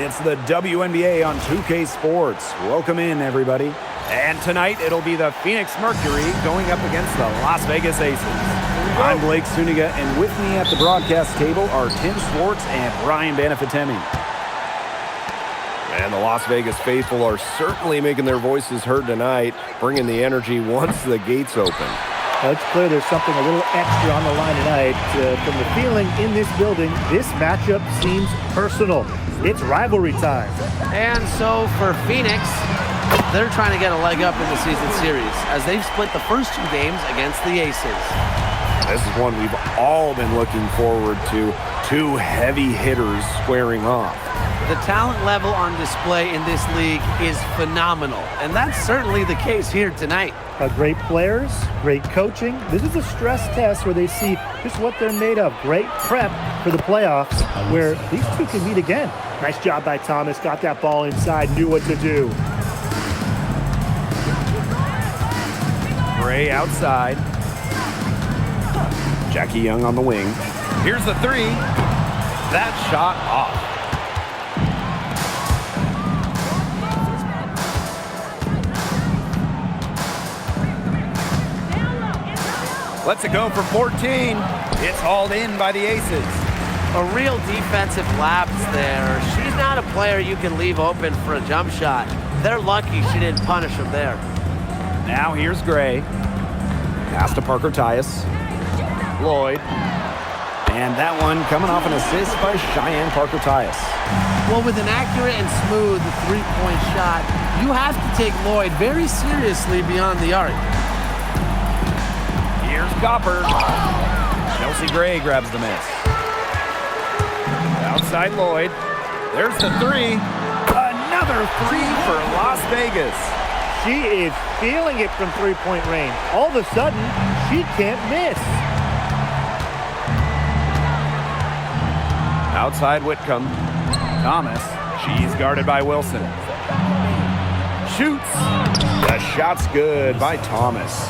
It's the WNBA on 2K Sports. Welcome in, everybody. And tonight, it'll be the Phoenix Mercury going up against the Las Vegas Aces. I'm Blake Suniga, and with me at the broadcast table are Tim Schwartz and Brian Banafitemi. And the Las Vegas faithful are certainly making their voices heard tonight, bringing the energy once the gates open. It's clear there's something a little extra on the line tonight. From the feeling in this building, this matchup seems personal. It's rivalry time. And so for Phoenix, they're trying to get a leg up in the season series as they've split the first two games against the Aces. This is one we've all been looking forward to. Two heavy hitters squaring off. The talent level on display in this league is phenomenal, and that's certainly the case here tonight. Great players, great coaching. This is a stress test where they see just what they're made of. Great prep for the playoffs where these two can meet again. Nice job by Thomas. Got that ball inside, knew what to do. Gray outside. Jackie Young on the wing. Here's the three. That shot off. Lets it go for 14. It's hauled in by the Aces. A real defensive lapse there. She's not a player you can leave open for a jump shot. They're lucky she didn't punish him there. Now here's Gray. Pass to Parker Tyus. Lloyd. And that one coming off an assist by Cheyenne Parker Tyus. Well, with an accurate and smooth three-point shot, you have to take Lloyd very seriously beyond the arc. Here's Copper. Chelsea Gray grabs the miss. Outside Lloyd. There's the three. Another three for Las Vegas. She is feeling it from three-point range. All of a sudden, she can't miss. Outside Whitcomb. Thomas. She's guarded by Wilson. Shoots. The shot's good by Thomas.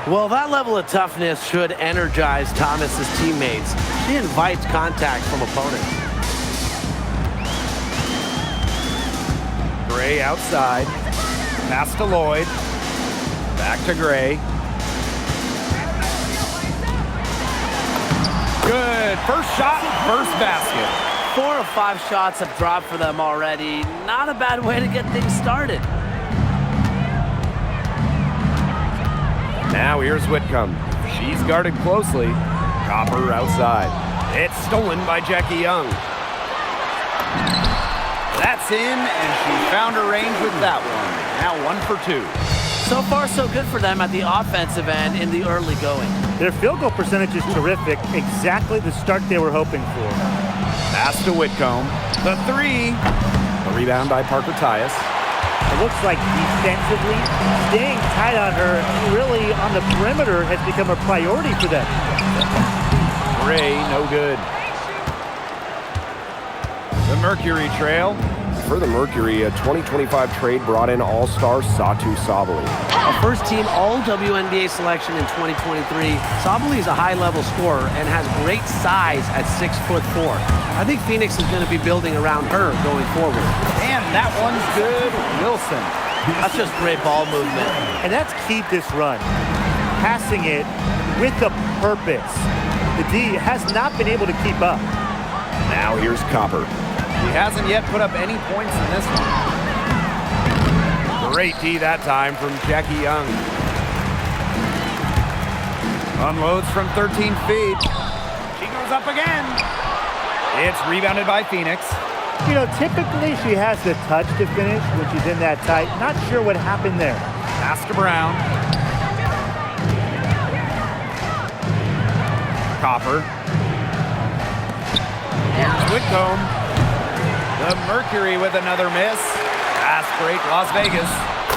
Well, that level of toughness should energize Thomas's teammates. She invites contact from opponents. Gray outside. Pass to Lloyd. Back to Gray. Good. First shot, first basket. 4 of 5 shots have dropped for them already. Not a bad way to get things started. Now here's Whitcomb. She's guarded closely. Copper outside. It's stolen by Jackie Young. That's in, and she found her range with that one. Now 1 for 2. So far, so good for them at the offensive end in the early going. Their field goal percentage is terrific. Exactly the start they were hoping for. Pass to Whitcomb. The three. The rebound by Parker Tyus. It looks like defensively, staying tight on her, really on the perimeter, has become a priority for them. Gray, no good. The Mercury trail. For the Mercury, a 2025 trade brought in all-star Satu Sabali. A first-team All-WNBA selection in 2023, Sabali is a high-level scorer and has great size at 6'4". I think Phoenix is going to be building around her going forward. And that one's good. Wilson. That's just great ball movement. And that's key this run. Passing it with a purpose. The D has not been able to keep up. Now here's Copper. He hasn't yet put up any points in this one. Great D that time from Jackie Young. Unloads from 13 feet. She goes up again. It's rebounded by Phoenix. You know, typically she has the touch to finish when she's in that tight. Not sure what happened there. Pass to Brown. Copper. Here's Whitcomb. The Mercury with another miss. Fast break, Las Vegas.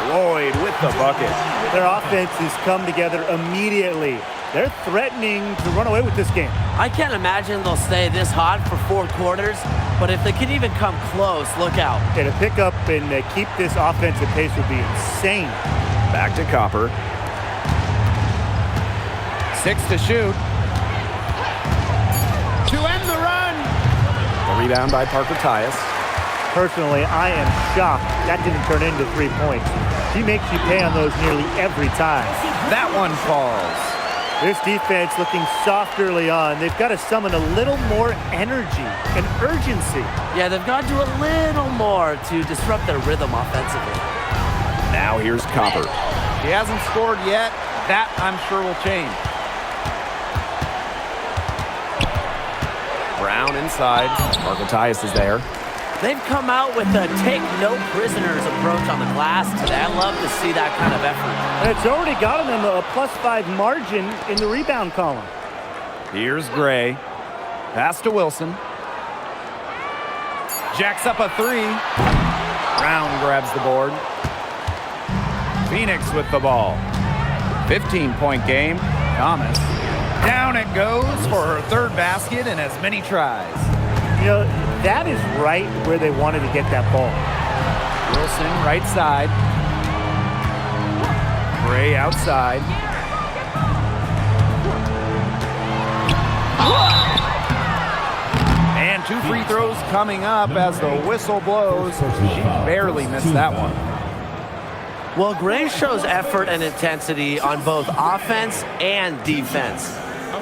Lloyd with the bucket. Their offense has come together immediately. They're threatening to run away with this game. I can't imagine they'll stay this hot for 4 quarters, but if they can even come close, look out. Yeah, to pick up and keep this offensive pace would be insane. Back to Copper. 6 to shoot. To end the run. The rebound by Parker Tyus. Personally, I am shocked that didn't turn into 3 points. She makes you pay on those nearly every time. That one falls. This defense looking soft early on. They've got to summon a little more energy and urgency. Yeah, they've got to do a little more to disrupt their rhythm offensively. Now here's Copper. He hasn't scored yet. That, I'm sure, will change. Brown inside. Marketias is there. They've come out with a take-no-prisoners approach on the glass today. I love to see that kind of effort. And it's already gotten them a +5 margin in the rebound column. Here's Gray. Pass to Wilson. Jacks up a 3. Brown grabs the board. Phoenix with the ball. 15-point game. Thomas. Down it goes for her third basket in as many tries. You know, that is right where they wanted to get that ball. Wilson, right side. Gray outside. And 2 free throws coming up as the whistle blows. She barely missed that one. Well, Gray shows effort and intensity on both offense and defense.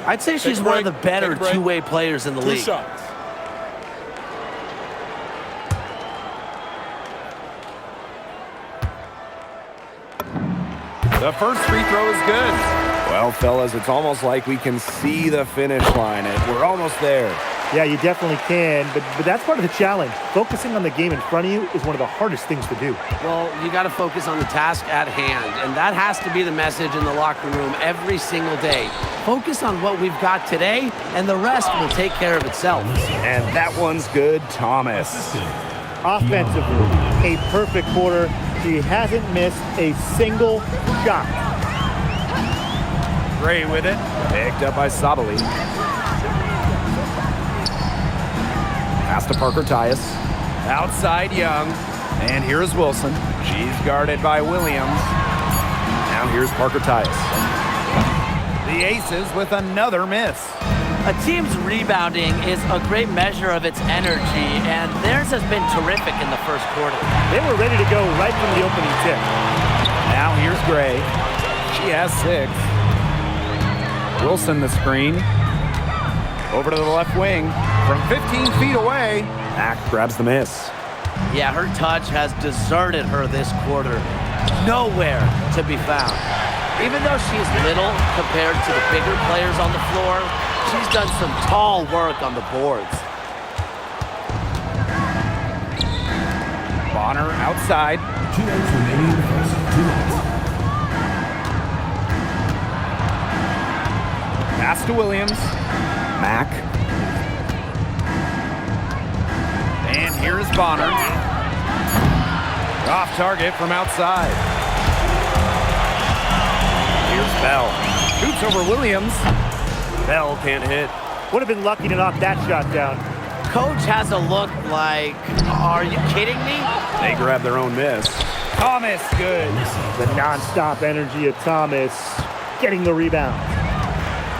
I'd say she's one of the better two-way players in the league. The first free throw is good. Well, fellas, it's almost like we can see the finish line. We're almost there. Yeah, you definitely can, but that's part of the challenge. Focusing on the game in front of you is one of the hardest things to do. Well, you got to focus on the task at hand, and that has to be the message in the locker room every single day. Focus on what we've got today, and the rest will take care of itself. And that one's good, Thomas. Offensively, a perfect quarter. She hasn't missed a single shot. Gray with it. Picked up by Sabali. Pass to Parker Tyus. Outside Young. And here's Wilson. She's guarded by Williams. Now here's Parker Tyus. The Aces with another miss. A team's rebounding is a great measure of its energy, and theirs has been terrific in the first quarter. They were ready to go right from the opening tip. Now here's Gray. She has 6. Wilson the screen. Over to the left wing. From 15 feet away. Mack grabs the miss. Yeah, her touch has deserted her this quarter. Nowhere to be found. Even though she's little compared to the bigger players on the floor, she's done some tall work on the boards. Bonner outside. 2 minutes remaining in the first. 2 minutes. Pass to Williams. Mack. And here's Bonner. Off target from outside. Here's Bell. Shoots over Williams. Bell can't hit. Would have been lucky to knock that shot down. Coach has a look like, are you kidding me? They grab their own miss. Thomas, good. The nonstop energy of Thomas getting the rebound.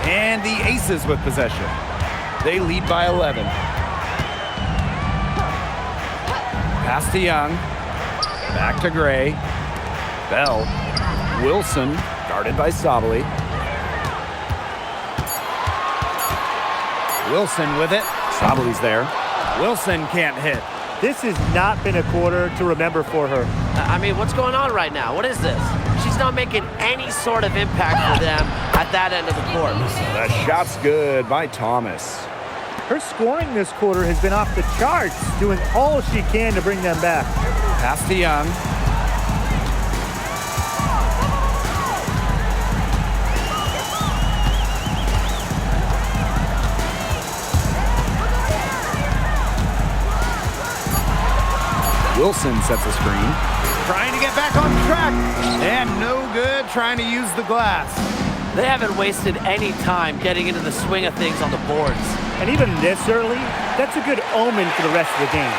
And the Aces with possession. They lead by 11. Pass to Young. Back to Gray. Bell. Wilson, guarded by Sabali. Wilson with it. Sabali's there. Wilson can't hit. This has not been a quarter to remember for her. I mean, what's going on right now? What is this? She's not making any sort of impact for them at that end of the court. The shot's good by Thomas. Her scoring this quarter has been off the charts, doing all she can to bring them back. Pass to Young. Wilson sets a screen. Trying to get back on track. And no good trying to use the glass. They haven't wasted any time getting into the swing of things on the boards. And even this early, that's a good omen for the rest of the game.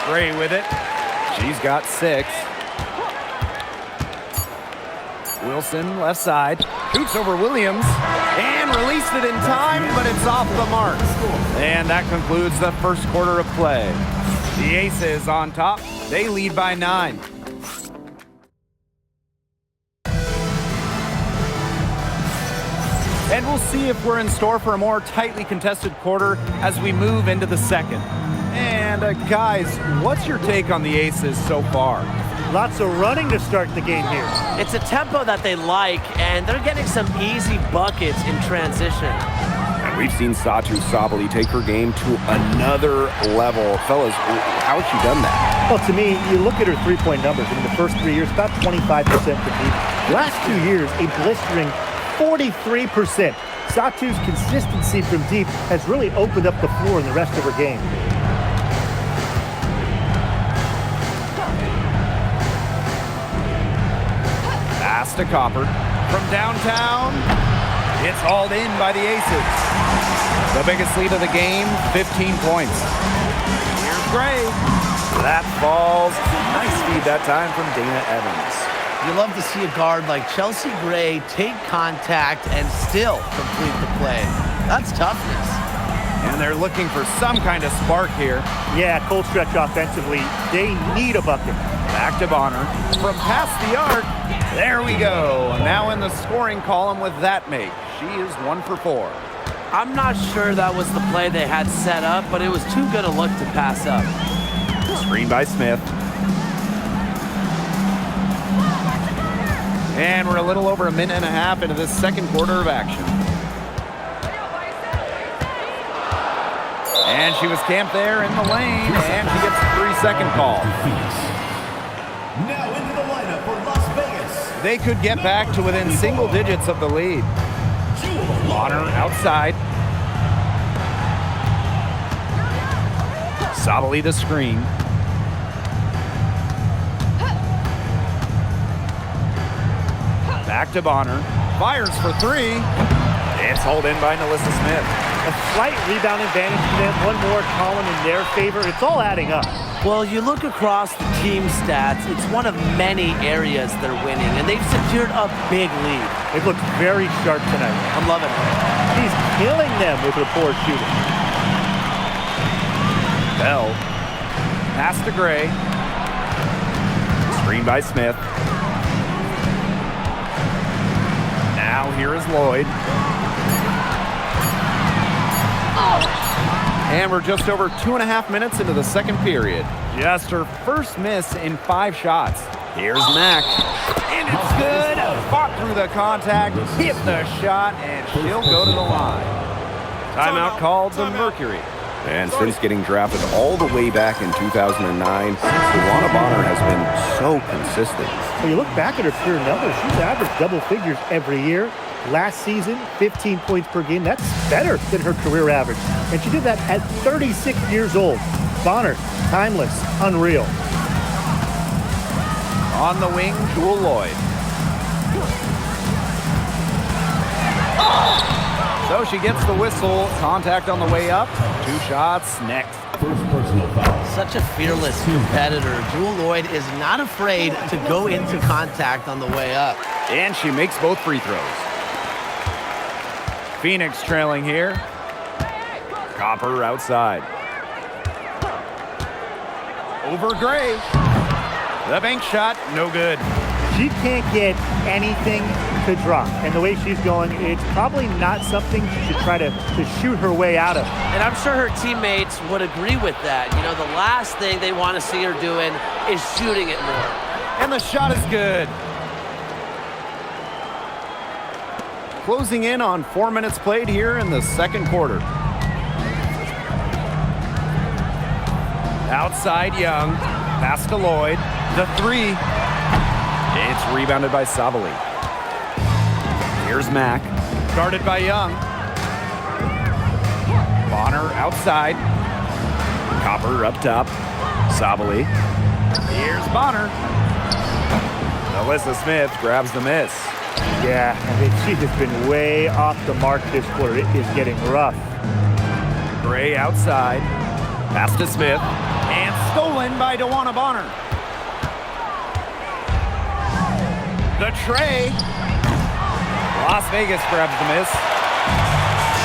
Gray with it. She's got 6. Wilson, left side, shoots over Williams, and released it in time, but it's off the mark. And that concludes the first quarter of play. The Aces on top. They lead by 9. And we'll see if we're in store for a more tightly contested quarter as we move into the second. And guys, what's your take on the Aces so far? Lots of running to start the game here. It's a tempo that they like, and they're getting some easy buckets in transition. And we've seen Satu Sabali take her game to another level. Fellas, how has she done that? Well, to me, you look at her three-point numbers. In the first 3 years, about 25% from deep. Last 2 years, a blistering 43%. Satu's consistency from deep has really opened up the floor in the rest of her game. Pass to Copper. From downtown, it's hauled in by the Aces. The biggest lead of the game, 15 points. Here's Gray. That falls. Nice feed that time from Dana Evans. You love to see a guard like Chelsea Gray take contact and still complete the play. That's toughness. And they're looking for some kind of spark here. Yeah, cold stretch offensively. They need a bucket. Back to Bonner. From past the arc. There we go. Now in the scoring column with that make. She is 1 for 4. I'm not sure that was the play they had set up, but it was too good a look to pass up. Screen by Smith. And we're a little over a minute and a half into this second quarter of action. And she was camped there in the lane, and she gets a 3-second call. Now into the lineup for Las Vegas. They could get back to within single digits of the lead. Bonner outside. Sabali the screen. Back to Bonner. Fires for 3. It's hauled in by Nalissa Smith. A slight rebound advantage for them. One more column in their favor. It's all adding up. Well, you look across the team stats, it's one of many areas they're winning, and they've secured a big lead. They've looked very sharp tonight. I'm loving it. She's killing them with her poor shooting. Bell. Pass to Gray. Screen by Smith. Now here is Lloyd. And we're just over 2.5 minutes into the second period. Just her first miss in 5 shots. Here's Mack. And it's good. Fought through the contact, hit the shot, and she'll go to the line. Timeout called the Mercury. And since getting drafted all the way back in 2009, Luana Bonner has been so consistent. When you look back at her career numbers, she's averaged double figures every year. Last season, 15 points per game. That's better than her career average. And she did that at 36 years old. Bonner, timeless, unreal. On the wing, Jewel Lloyd. So she gets the whistle. Contact on the way up. 2 shots next. First personal foul. Such a fearless competitor. Jewel Lloyd is not afraid to go into contact on the way up. And she makes both free throws. Phoenix trailing here. Copper outside. Over Gray. The bank shot, no good. She can't get anything to drop. And the way she's going, it's probably not something she should try to shoot her way out of. And I'm sure her teammates would agree with that. You know, the last thing they want to see her doing is shooting it more. And the shot is good. Closing in on 4 minutes played here in the second quarter. Outside Young. Pass to Lloyd. The 3. It's rebounded by Sabali. Here's Mack. Guarded by Young. Bonner outside. Copper up top. Sabali. Here's Bonner. Alyssa Smith grabs the miss. Yeah, I mean, she has been way off the mark this quarter. It is getting rough. Gray outside. Pass to Smith. And stolen by DeWanna Bonner. The tray. Las Vegas grabs the miss.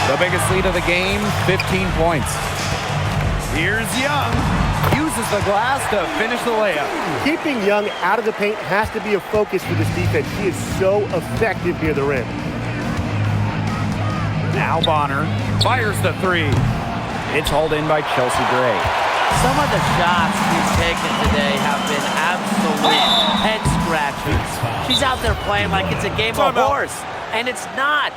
The biggest lead of the game, 15 points. Here's Young. Uses the glass to finish the layup. Keeping Young out of the paint has to be a focus for this defense. She is so effective near the rim. Now Bonner fires the three. It's hauled in by Chelsea Gray. Some of the shots she's taken today have been absolute head scratchers. She's out there playing like it's a game of horse, and it's not.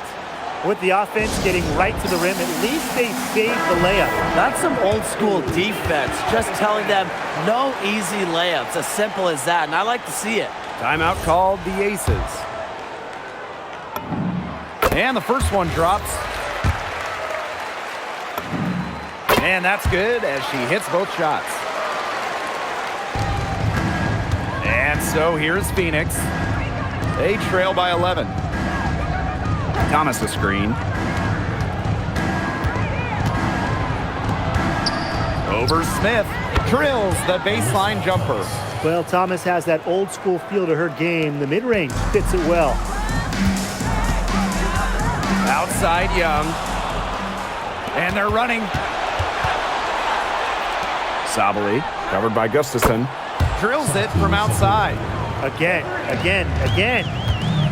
With the offense getting right to the rim, at least they saved the layup. That's some old school defense, just telling them no easy layups, as simple as that, and I like to see it. Timeout called the Aces. And the first one drops. And that's good as she hits both shots. And so here's Phoenix. They trail by 11. Thomas a screen. Over Smith. Drills the baseline jumper. Well, Thomas has that old school feel to her game. The mid-range fits it well. Outside Young. And they're running. Sabali, covered by Gustafson. Drills it from outside. Again.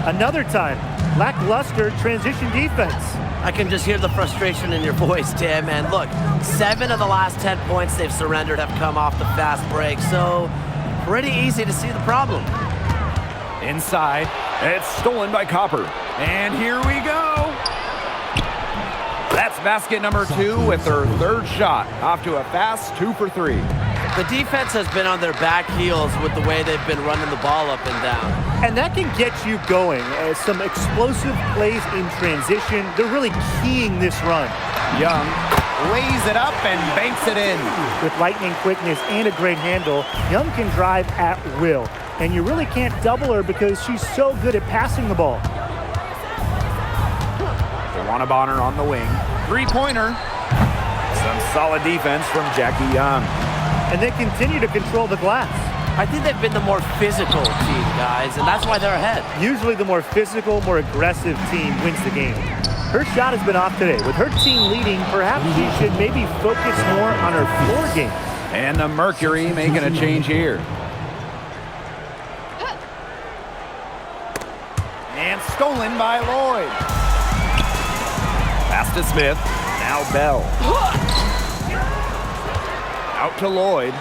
Another time. Lackluster transition defense. I can just hear the frustration in your voice, Tim. And look, 7 of the last 10 points they've surrendered have come off the fast break, so pretty easy to see the problem. Inside, it's stolen by Copper. And here we go. That's basket number 2 with her third shot. Off to a fast 2 for 3. The defense has been on their back heels with the way they've been running the ball up and down. And that can get you going. Some explosive plays in transition. They're really keying this run. Young lays it up and banks it in. With lightning quickness and a great handle, Young can drive at will. And you really can't double her because she's so good at passing the ball. Dewana Bonner on the wing. Three-pointer. Some solid defense from Jackie Young. And they continue to control the glass. I think they've been the more physical team, guys, and that's why they're ahead. Usually the more physical, more aggressive team wins the game. Her shot has been off today. With her team leading, perhaps she should maybe focus more on her floor game. And the Mercury making a change here. And stolen by Lloyd. Pass to Smith. Now Bell. Out to Lloyd.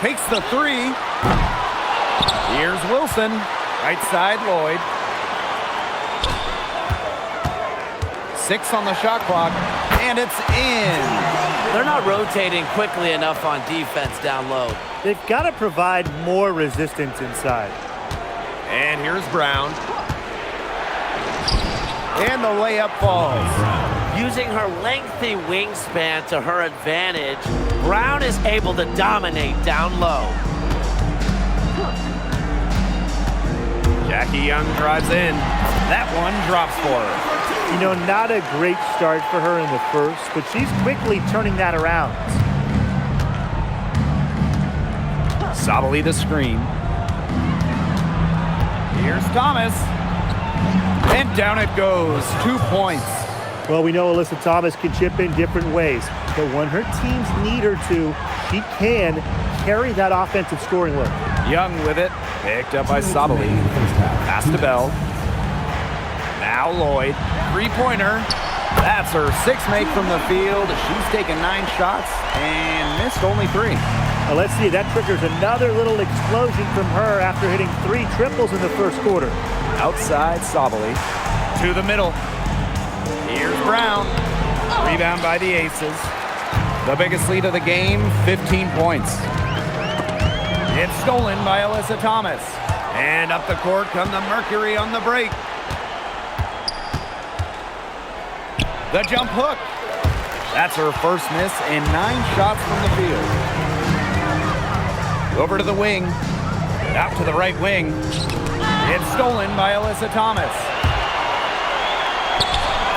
Takes the three. Here's Wilson. Right side, Lloyd. 6 on the shot clock. And it's in. They're not rotating quickly enough on defense down low. They've got to provide more resistance inside. And here's Brown. And the layup falls. Using her lengthy wingspan to her advantage, Brown is able to dominate down low. Jackie Young drives in. That one drops for her. You know, not a great start for her in the first, but she's quickly turning that around. Sabali the screen. Here's Thomas. And down it goes. 2 points. Well, we know Alyssa Thomas can chip in different ways, but when her teams need her to, she can carry that offensive scoring load. Young with it. Picked up by Sabali. Pass to Bell. Now Lloyd. Three-pointer. That's her 6th make from the field. She's taken 9 shots and missed only 3. Now let's see, that triggers another little explosion from her after hitting 3 triples in the first quarter. Outside Sabali. To the middle. Here's Brown. Rebound by the Aces. The biggest lead of the game, 15 points. It's stolen by Alyssa Thomas. And up the court come the Mercury on the break. The jump hook. That's her first miss and 9 shots from the field. Over to the wing. Out to the right wing. It's stolen by Alyssa Thomas.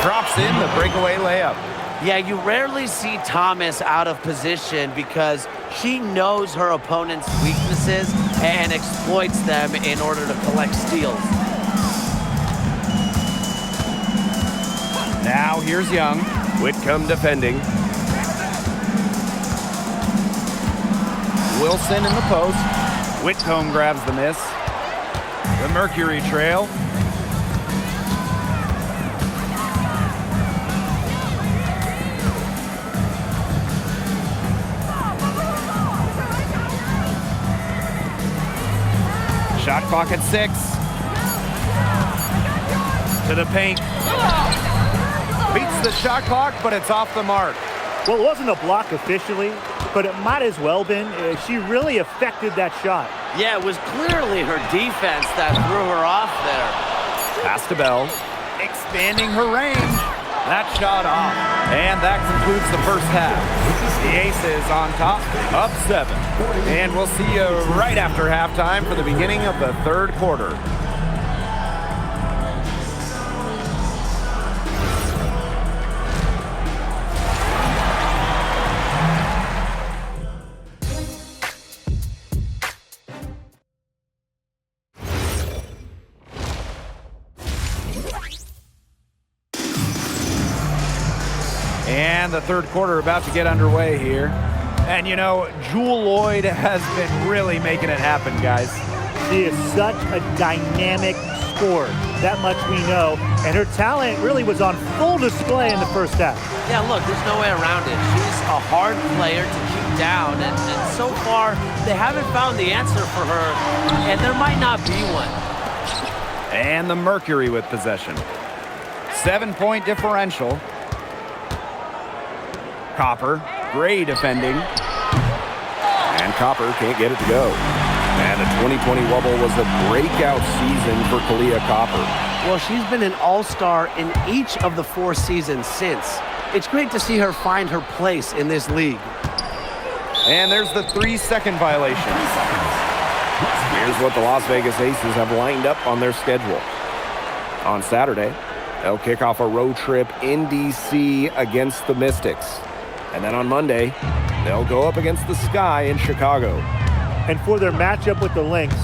Drops in the breakaway layup. Yeah, you rarely see Thomas out of position because she knows her opponent's weaknesses and exploits them in order to collect steals. Now here's Young. Whitcomb defending. Wilson in the post. Whitcomb grabs the miss. The Mercury trail. Shot clock at 6. To the paint. Beats the shot clock, but it's off the mark. Well, it wasn't a block officially, but it might as well been. She really affected that shot. Yeah, it was clearly her defense that threw her off there. Pass to Bell. Expanding her range. That shot off. And that concludes the first half. The Aces on top, up 7. And we'll see you right after halftime for the beginning of the third quarter. And the third quarter about to get underway here. And you know, Jewel Lloyd has been really making it happen, guys. She is such a dynamic scorer. That much we know. And her talent really was on full display in the first half. Yeah, look, there's no way around it. She's a hard player to keep down. And so far, they haven't found the answer for her. And there might not be one. And the Mercury with possession. 7-point differential. Copper, Gray defending. And Copper can't get it to go. And the 2020 Wubble was a breakout season for Kalia Copper. Well, she's been an all-star in each of the 4 seasons since. It's great to see her find her place in this league. And there's the 3-second violation. Here's what the Las Vegas Aces have lined up on their schedule. On Saturday, they'll kick off a road trip in D.C. against the Mystics. And then on Monday, they'll go up against the Sky in Chicago. And for their matchup with the Lynx,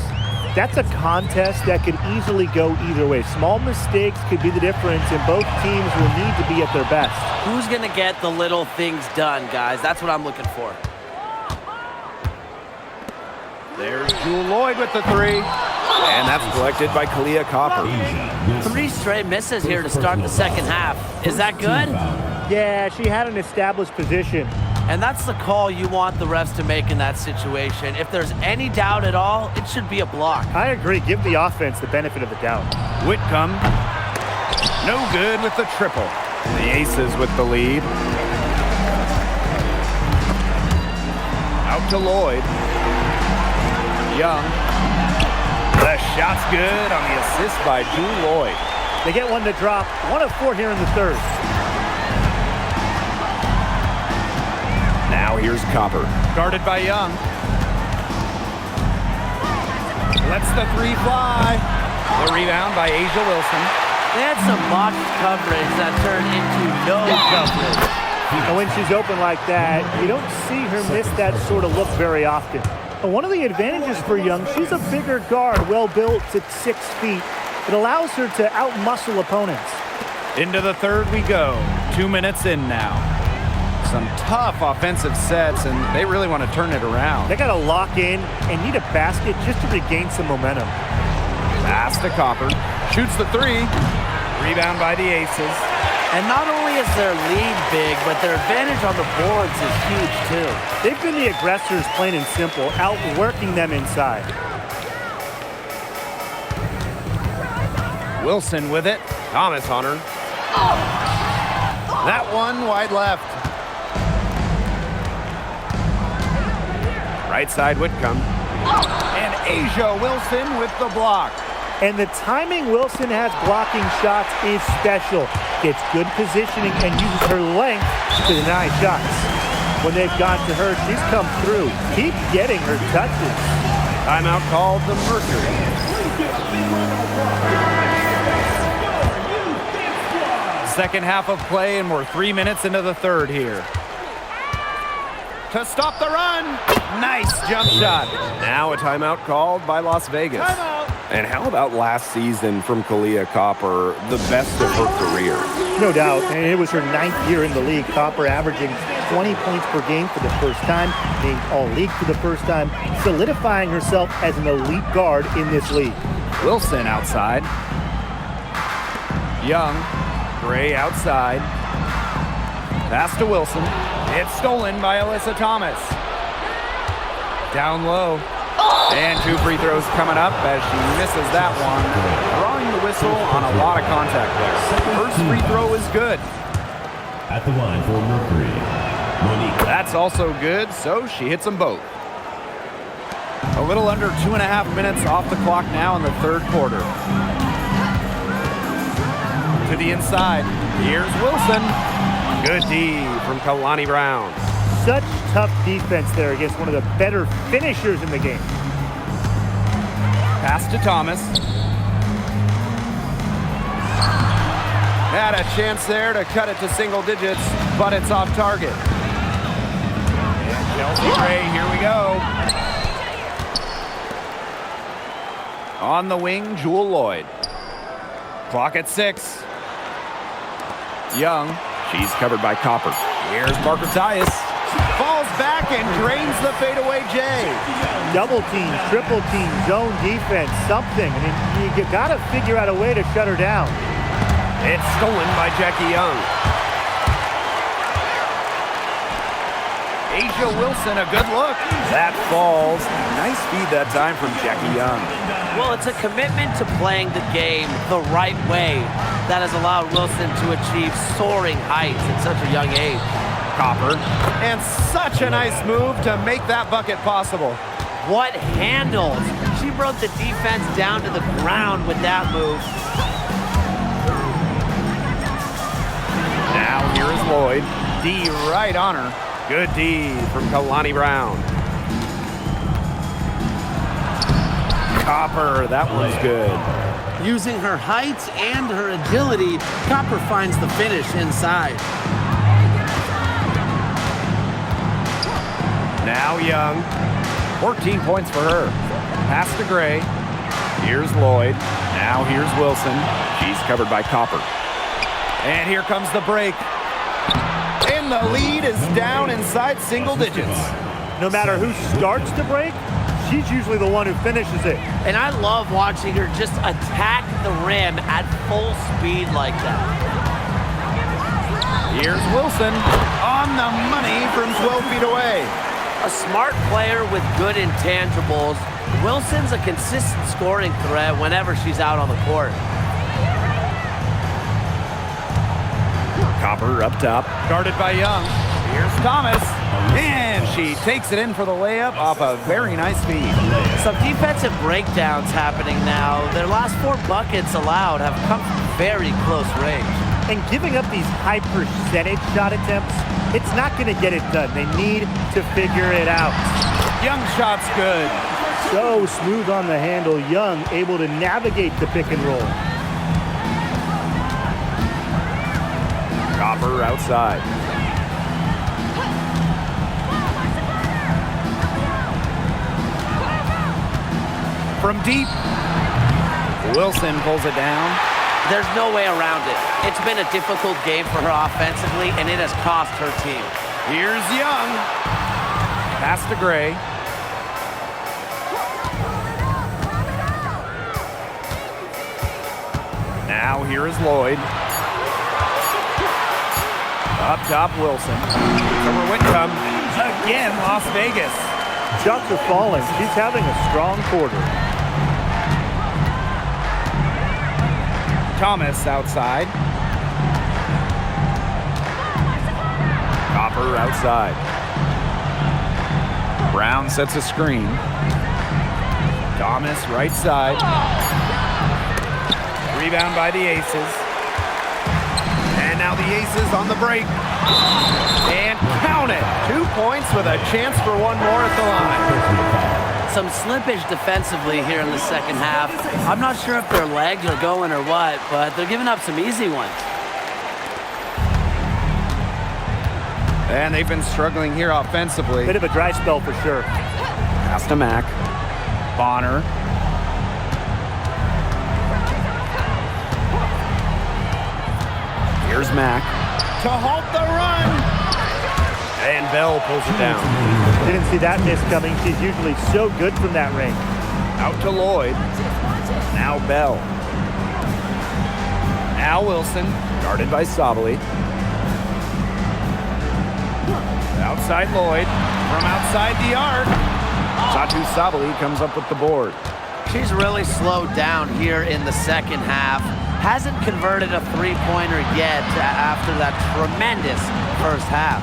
that's a contest that could easily go either way. Small mistakes could be the difference, and both teams will need to be at their best. Who's going to get the little things done, guys? That's what I'm looking for. There's Jewel Lloyd with the 3. And that's collected by Kalia Copper. 3 straight misses here to start the second half. Is that good? Yeah, she had an established position. And that's the call you want the refs to make in that situation. If there's any doubt at all, it should be a block. I agree. Give the offense the benefit of the doubt. Whitcomb, no good with the triple. The Aces with the lead. Out to Lloyd. Young. The shot's good on the assist by Jewel Lloyd. They get one to drop. 1 of 4 here in the third. Now here's Copper. Guarded by Young. Lets the 3 fly. The rebound by Asia Wilson. They had some botched coverage that turned into no coverage. And when she's open like that, you don't see her miss that sort of look very often. But one of the advantages for Young, she's a bigger guard, well-built at 6 feet. It allows her to out-muscle opponents. Into the third we go. 2 minutes in now. Some tough offensive sets, and they really want to turn it around. They got to lock in and need a basket just to regain some momentum. Pass to Copper. Shoots the 3. Rebound by the Aces. And not only is their lead big, but their advantage on the boards is huge too. They've been the aggressors, plain and simple, outworking them inside. Wilson with it. Thomas on her. That one wide left. Right side Whitcomb. And Asia Wilson with the block. And the timing Wilson has blocking shots is special. Gets good positioning and uses her length to deny shots. When they've gone to her, she's come through. Keep getting her touches. Timeout called the Mercury. Second half of play, and we're 3 minutes into the third here. To stop the run. Nice jump shot. Now a timeout called by Las Vegas. Timeout. And how about last season from Kalia Copper, the best of her career? No doubt, and it was her 9th year in the league. Copper averaging 20 points per game for the first time, being all-league for the first time, solidifying herself as an elite guard in this league. Wilson outside. Young. Gray outside. Pass to Wilson. It's stolen by Alyssa Thomas. Down low. And 2 free throws coming up as she misses that one. Drawing the whistle on a lot of contact there. First free throw is good. At the line for Mercury, Monique. That's also good, so she hits them both. A little under 2.5 minutes off the clock now in the third quarter. To the inside. Here's Wilson. Good D from Kalani Brown. Such tough defense there against one of the better finishers in the game. Pass to Thomas. Had a chance there to cut it to single digits, but it's off target. And Chelsea Gray, here we go. On the wing, Jewel Lloyd. Clock at 6. Young. She's covered by Copper. Here's Parker Tyus. Falls back and drains the fadeaway J. Double team, triple team, zone defense, something. I mean, you got to figure out a way to shut her down. It's stolen by Jackie Young. Asia Wilson, a good look. That falls. Nice feed that time from Jackie Young. Well, it's a commitment to playing the game the right way that has allowed Wilson to achieve soaring heights at such a young age. Copper. And such a nice move to make that bucket possible. What handles? She broke the defense down to the ground with that move. Now here is Lloyd. D right on her. Good D from Kalani Brown. Copper, that one's good. Using her height and her agility, Copper finds the finish inside. Now Young. 14 points for her. Pass to Gray. Here's Lloyd. Now here's Wilson. She's covered by Copper. And here comes the break. And the lead is down inside single digits. No matter who starts the break, she's usually the one who finishes it. And I love watching her just attack the rim at full speed like that. Here's Wilson on the money from 12 feet away. A smart player with good intangibles. Wilson's a consistent scoring threat whenever she's out on the court. Copper up top, guarded by Young. Here's Thomas, and she takes it in for the layup off a very nice feed. Some defensive breakdowns happening now. Their last 4 buckets allowed have come from very close range. And giving up these high percentage shot attempts, it's not going to get it done. They need to figure it out. Young shot's good. So smooth on the handle. Young able to navigate the pick and roll. Copper outside. From deep, Wilson pulls it down. There's no way around it. It's been a difficult game for her offensively, and it has cost her team. Here's Young. Pass to Gray. Now here is Lloyd. Up top, Wilson. Over Whitcomb. Again, Las Vegas. Shots are falling. She's having a strong quarter. Thomas outside. Copper outside. Brown sets a screen. Thomas right side. Rebound by the Aces. And now the Aces on the break. And count it. 2 points with a chance for one more at the line. Some slippage defensively here in the second half. I'm not sure if their legs are going or what, but they're giving up some easy ones. And they've been struggling here offensively. Bit of a dry spell for sure. Pass to Mack. Bonner. Here's Mack. To halt the run. And Bell pulls it down. Didn't see that miss coming. She's usually so good from that range. Out to Lloyd. Now Bell. Now Wilson. Guarded by Sabali. Outside Lloyd. From outside the arc. Satu Sabali comes up with the board. She's really slowed down here in the second half. Hasn't converted a three-pointer yet after that tremendous first half.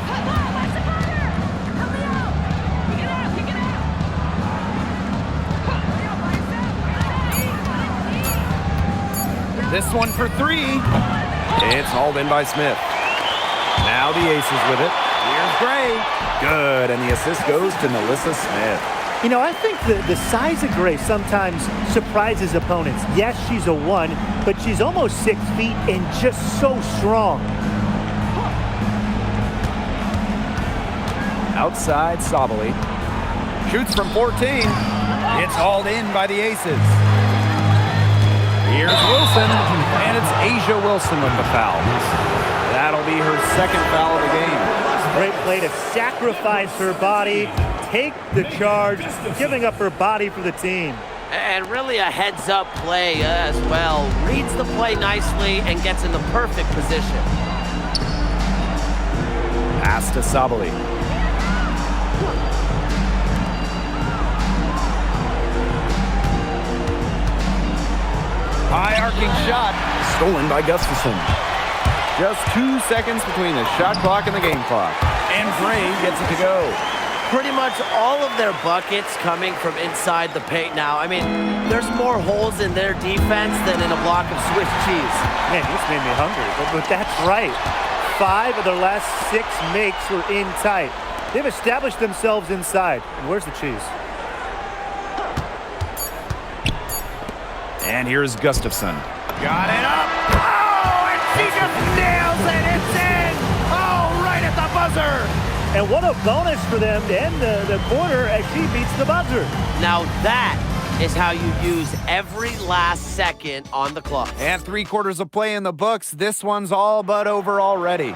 This one for three. It's hauled in by Smith. Now the Aces with it. Here's Gray. Good, and the assist goes to Melissa Smith. You know, I think the size of Gray sometimes surprises opponents. Yes, she's a 1, but she's almost 6 feet and just so strong. Outside Sabali. Shoots from 14. It's hauled in by the Aces. Here's Wilson, and it's Asia Wilson with the foul. That'll be her second foul of the game. Great play to sacrifice her body, take the charge, giving up her body for the team. And really a heads-up play as well. Reads the play nicely and gets in the perfect position. Pass to Sabali. High arcing shot, stolen by Gustafson. Just 2 seconds between the shot clock and the game clock. And Gray gets it to go. Pretty much all of their buckets coming from inside the paint now. I mean, there's more holes in their defense than in a block of Swiss cheese. Man, this made me hungry, but that's right. 5 of their last 6 makes were in tight. They've established themselves inside. And where's the cheese? And here's Gustafson. Got it up. Oh, and she just nails it. It's in. Oh, right at the buzzer. And what a bonus for them to end the quarter as she beats the buzzer. Now that is how you use every last second on the clock. And 3/4 of play in the books. This one's all but over already.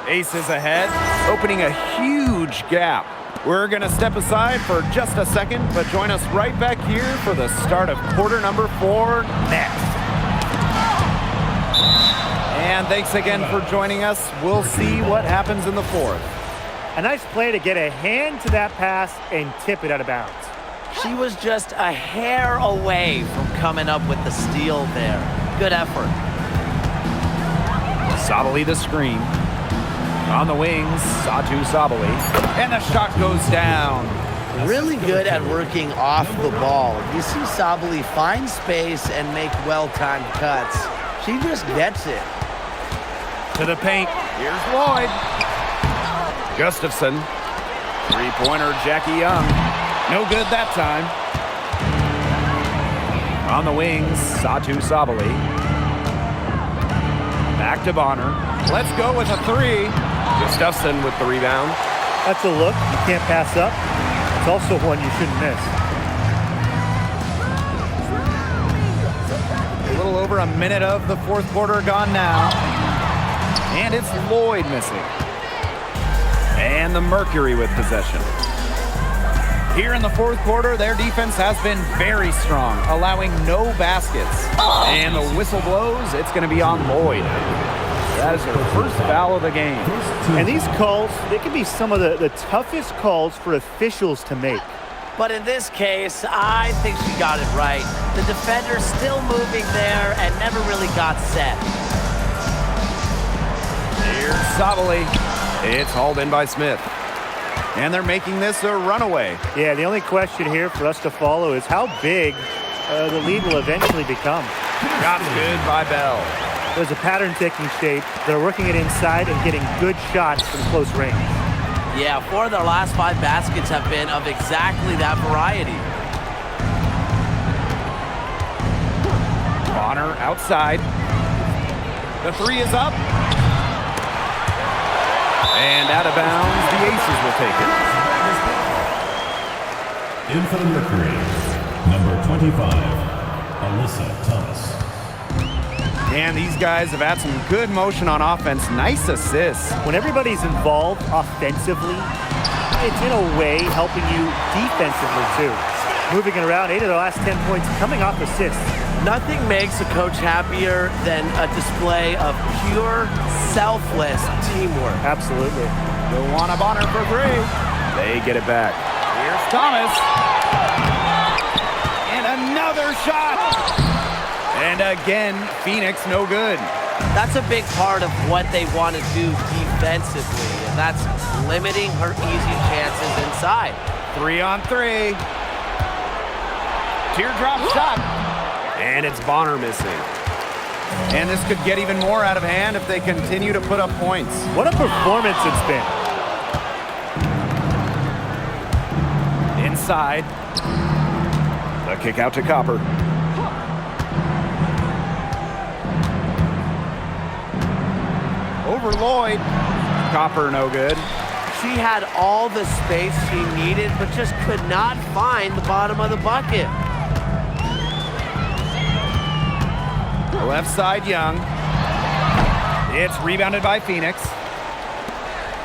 Aces ahead, opening a huge gap. We're going to step aside for just a second, but join us right back here for the start of quarter number 4 next. And thanks again for joining us. We'll see what happens in the 4th. A nice play to get a hand to that pass and tip it out of bounds. She was just a hair away from coming up with the steal there. Good effort. Sabali the screen. On the wings, Satu Sabali. And the shot goes down. Really good at working off the ball. You see Sabali find space and make well-timed cuts. She just gets it. To the paint. Here's Lloyd. Gustafson. Three-pointer, Jackie Young. No good that time. On the wings, Satu Sabali. Back to Bonner. Let's go with a 3. Gustafson with the rebound. That's a look you can't pass up. It's also one you shouldn't miss. A little over a minute of the 4th quarter gone now. And it's Lloyd missing. And the Mercury with possession. Here in the 4th quarter, their defense has been very strong, allowing no baskets. And the whistle blows. It's going to be on Lloyd. That is her first foul of the game. And these calls, they can be some of the toughest calls for officials to make. But in this case, I think she got it right. The defender's still moving there and never really got set. Here's Sabali. It's hauled in by Smith. And they're making this a runaway. Yeah, the only question here for us to follow is how big the lead will eventually become. Shot's good by Bell. There's a pattern taking shape. They're working it inside and getting good shots from close range. Yeah, 4 of their last 5 baskets have been of exactly that variety. Bonner outside. The 3 is up. And out of bounds, the Aces will take it. In for the Mercury, number 25, Alyssa Thomas. And these guys have had some good motion on offense. Nice assists. When everybody's involved offensively, it's in a way helping you defensively too. Moving it around, 8 of their last 10 points coming off assists. Nothing makes a coach happier than a display of pure, selfless teamwork. Absolutely. They'll want a Bonner for 3. They get it back. Here's Thomas. And another shot. And again, Phoenix no good. That's a big part of what they want to do defensively, and that's limiting her easy chances inside. 3 on 3. Teardrop shot. And it's Bonner missing. And this could get even more out of hand if they continue to put up points. What a performance it's been. Inside. The kick out to Copper. Over Lloyd. Copper no good. She had all the space she needed, but just could not find the bottom of the bucket. Left side, Young. It's rebounded by Phoenix.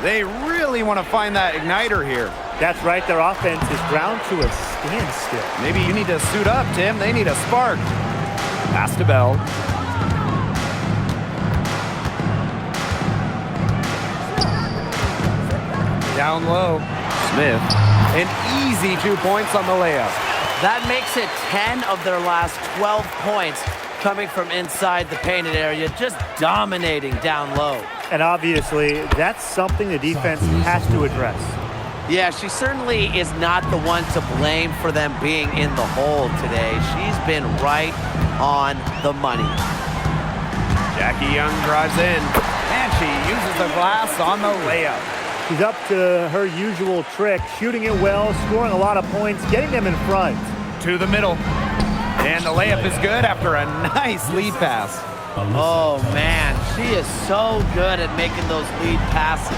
They really want to find that igniter here. That's right, their offense is ground to a standstill. Maybe you need to suit up, Tim. They need a spark. Pass to Bell. Down low. Smith. An easy 2 points on the layup. That makes it 10 of their last 12 points coming from inside the painted area, just dominating down low. And obviously, that's something the defense has to address. Yeah, she certainly is not the one to blame for them being in the hole today. She's been right on the money. Jackie Young drives in, and she uses the glass on the layup. She's up to her usual trick, shooting it well, scoring a lot of points, getting them in front. To the middle. And the layup is good after a nice lead pass. Oh, man, she is so good at making those lead passes.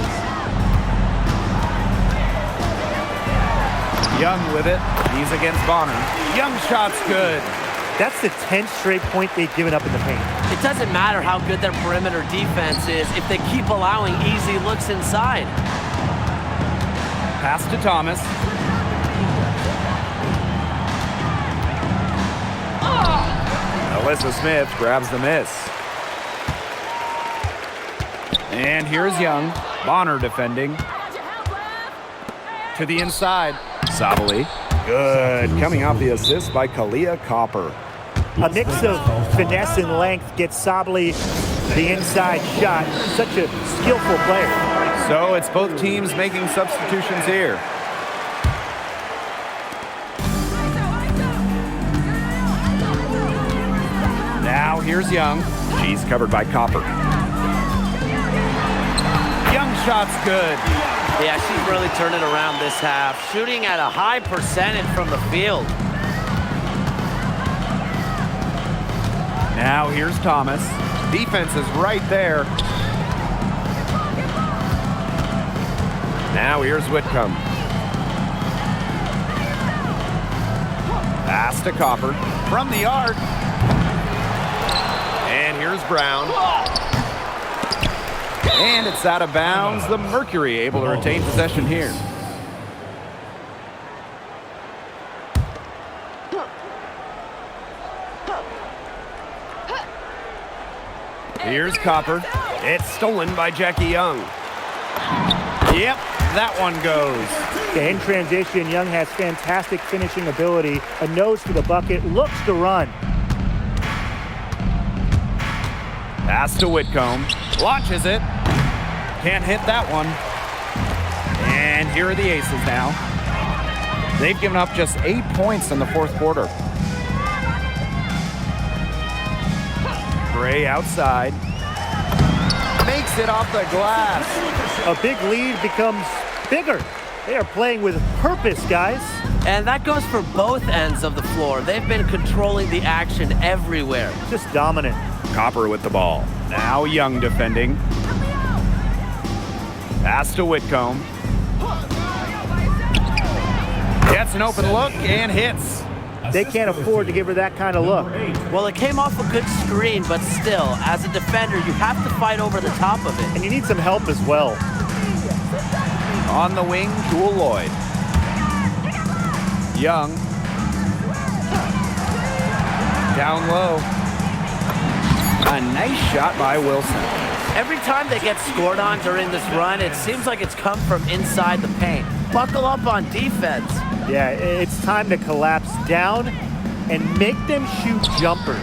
Young with it. He's against Bonner. Young shot's good. That's the 10th straight point they've given up in the paint. It doesn't matter how good their perimeter defense is if they keep allowing easy looks inside. Pass to Thomas. Alyssa Smith grabs the miss. And here's Young. Bonner defending. To the inside. Sabali. Good. Coming off the assist by Kalia Copper. A mix of finesse and length gets Sabali the inside shot. Such a skillful player. So it's both teams making substitutions here. Now here's Young. She's covered by Copper. Young shot's good. Yeah, she's really turned it around this half, shooting at a high percentage from the field. Now here's Thomas. Defense is right there. Now here's Whitcomb. Pass to Copper from the arc. And here's Brown. And it's out of bounds. The Mercury able to retain possession here. Here's Copper. It's stolen by Jackie Young. Yep, that one goes. In transition, Young has fantastic finishing ability. A nose for the bucket, looks to run. Pass to Whitcomb. Launches it. Can't hit that one. And here are the Aces now. They've given up just 8 points in the fourth quarter. Gray outside. Makes it off the glass. A big lead becomes bigger. They are playing with purpose, guys. And that goes for both ends of the floor. They've been controlling the action everywhere. Just dominant. Copper with the ball. Now Young defending. Pass to Whitcomb. Gets an open look and hits. They can't afford to give her that kind of look. Well, it came off a good screen, but still, as a defender, you have to fight over the top of it. And you need some help as well. On the wing, Jewel Lloyd. Young. Down low. A nice shot by Wilson. Every time they get scored on during this run, it seems like it's come from inside the paint. Buckle up on defense. Yeah, it's time to collapse down and make them shoot jumpers.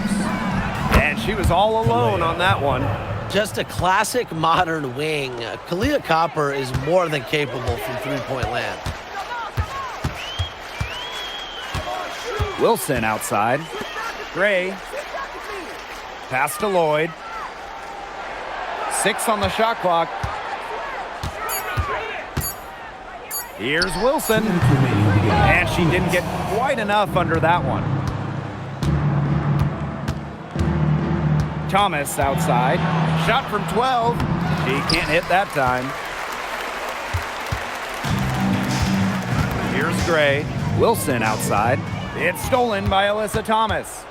And she was all alone on that one. Just a classic modern wing. Kalia Copper is more than capable from three-point land. Wilson outside. Gray. Pass to Lloyd. 6 on the shot clock. Here's Wilson. And she didn't get quite enough under that one. Thomas outside. Shot from 12. She can't hit that time. Here's Gray. Wilson outside. It's stolen by Alyssa Thomas.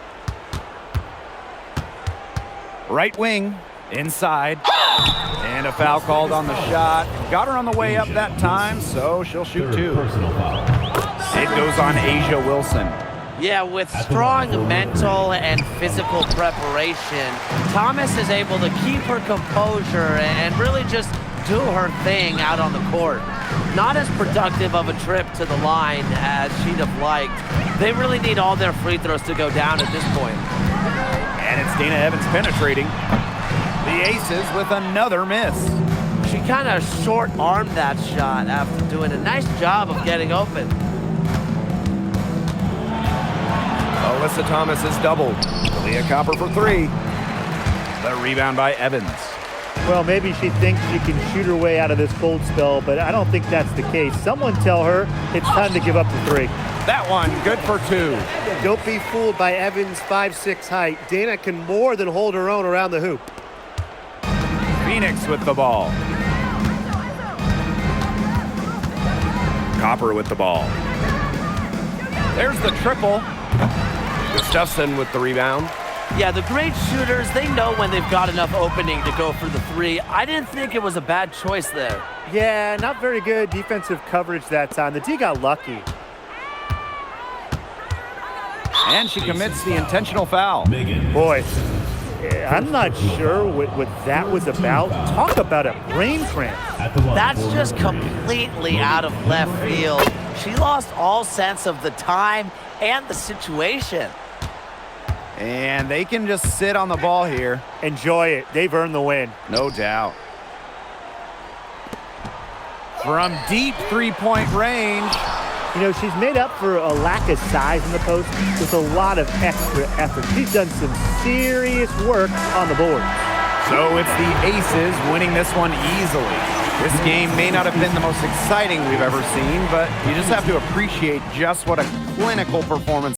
Right wing. Inside. And a foul called on the shot. Got her on the way up that time, so she'll shoot 2. It goes on Asia Wilson. Yeah, with strong mental and physical preparation, Thomas is able to keep her composure and really just do her thing out on the court. Not as productive of a trip to the line as she'd have liked. They really need all their free throws to go down at this point. And it's Dana Evans penetrating. The Aces with another miss. She kind of short-armed that shot after doing a nice job of getting open. Alyssa Thomas is doubled. Kalia Copper for 3. The rebound by Evans. Well, maybe she thinks she can shoot her way out of this cold spell, but I don't think that's the case. Someone tell her it's time to give up the 3. That one, good for 2. Don't be fooled by Evans' 5'6" height. Dana can more than hold her own around the hoop. Phoenix with the ball. Copper with the ball. There's the triple. Gustafson with the rebound. Yeah, the great shooters, they know when they've got enough opening to go for the 3. I didn't think it was a bad choice there. Yeah, not very good defensive coverage that time. The D got lucky. And she commits the intentional foul. Boy, I'm not sure what that was about. Talk about a brain cramp. That's just completely out of left field. She lost all sense of the time and the situation. And they can just sit on the ball here. Enjoy it. They've earned the win. No doubt. From deep three-point range. You know, she's made up for a lack of size in the post with a lot of extra effort. She's done some serious work on the board. So it's the Aces winning this one easily. This game may not have been the most exciting we've ever seen, but you just have to appreciate just what a clinical performance